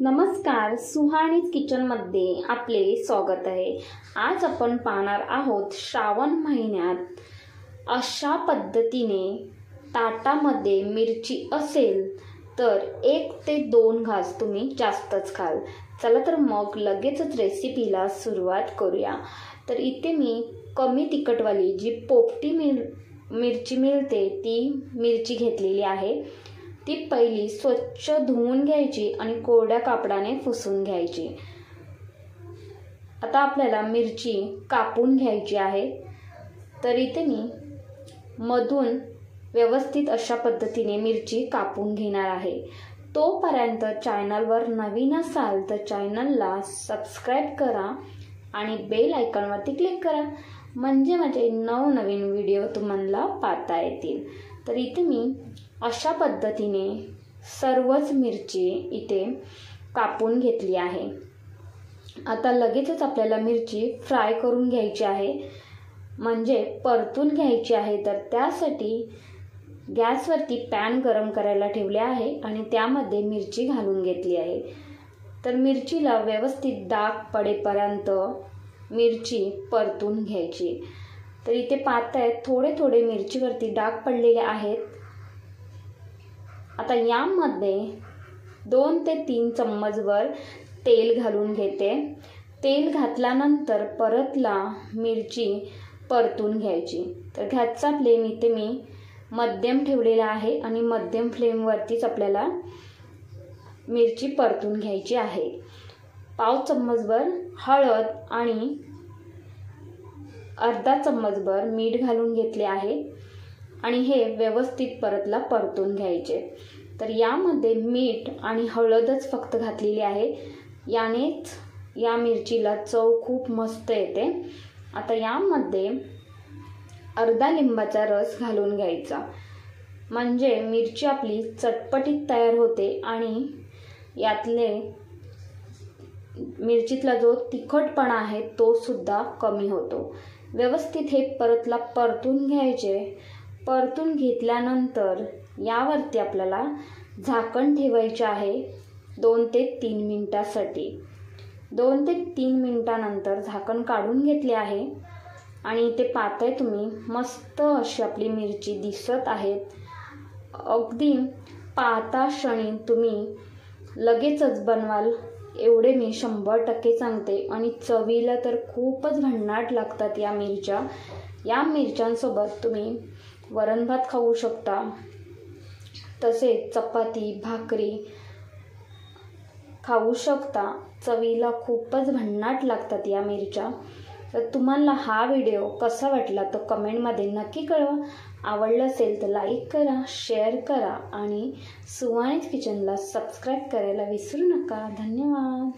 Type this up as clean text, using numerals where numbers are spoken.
नमस्कार, सुहानीज किचनमध्ये आपले स्वागत आहे। आज आपण पाहणार आहोत श्रावण महिन्यात अशा पद्धतीने ताटामध्ये मिरची असेल तर 1 ते 2 घास तुम्ही जास्तच खाल। चला तर मग लगेचच रेसिपीला सुरुवात करूया। तर इथे मी कमी तिखटवाली जी पोपटी मिरची मिळते ती मिरची घेतलेली आहे। ती पहिली स्वच्छ धुवून घ्यायची आणि कोरड्या कापडाने पुसून घ्यायची। आता आपल्याला मिरची कापून घ्यायची आहे। तर इथे मी मधून व्यवस्थित अशा पद्धतीने मिरची कापून घेणार आहे। तोपर्यंत चॅनलवर नवीन असाल तर चॅनलला सबस्क्राइब करा आणि बेल आयकॉनवरती क्लिक करा, म्हणजे माझे नवनवीन व्हिडिओ तुम्हाला पाहता येतील। तर इथे मी अशा पद्धतीने सर्वच मिरची इथे कापून घेतली आहे। आता लगेचच आपल्याला मिरची फ्राय करून घ्यायची आहे, म्हणजे परतून घ्यायची आहे। तर त्यासाठी गॅसवरती पॅन गरम करायला ठेवले आहे आणि त्यामध्ये मिरची घालून घेतली आहे। तर मिरचीला व्यवस्थित डाग पडेपर्यंत मिरची परतून घ्यायची। तर इथे पाहताय थोडे थोडे मिरचीवरती डाग पडलेले आहेत। आता यामध्ये 2 ते 3 चम्मचभर तेल घालून घेते। तेल घातल्यानंतर परतला मिरची परतून घ्यायची। तर गॅसचा फ्लेम इथे मी मध्यम ठेवलेला आहे आणि मध्यम फ्लेमवरतीच आपल्याला मिरची परतून घ्यायची आहे। पाव चम्मचभर हळद आणि अर्धा चम्मचभर मीठ घालून घेतले आहे आणि हे व्यवस्थित परतून घ्यायचे। तर यामध्ये मीठ आणि हळदच फक्त घातलेली आहे, यानेच या मिरचीला चव खूप मस्त येते। आता यामध्ये अर्धा लिंबाचा रस घालून घ्यायचा, म्हणजे मिरची आपली चटपटीत तयार होते आणि यातले मिरचीतला जो तिखटपणा आहे तो सुद्धा कमी होतो। व्यवस्थित हे परतून घ्यायचे। परतून घेतल्यानंतर यावरती आपल्याला झाकण ठेवायचे आहे 2 ते 3 मिनिटांसाठी। 2 ते 3 मिनिटांनंतर झाकण काढून घेतले आहे आणि इथे पाहताय तुम्ही मस्त अशी आपली मिरची दिसत आहेत। अगदी पाहता क्षणी तुम्ही लगेचच बनवाल एवढे मी 100% सांगते आणि चवीला तर खूपच भन्नाट लागतात या मिरच्या। या मिरच्यांसोबत तुम्ही वरण भात खाऊ शकता, तसेच चपाती भाकरी खाऊ शकता। चवीला खूपच भन्नाट लागतात या मिरच्या। तर तुम्हाला हा व्हिडिओ कसा वाटला तो कमेंटमध्ये नक्की कळवा। आवडला असेल तर लाईक करा, शेअर करा आणि सुहानीज किचनला सबस्क्राइब करायला विसरू नका। धन्यवाद।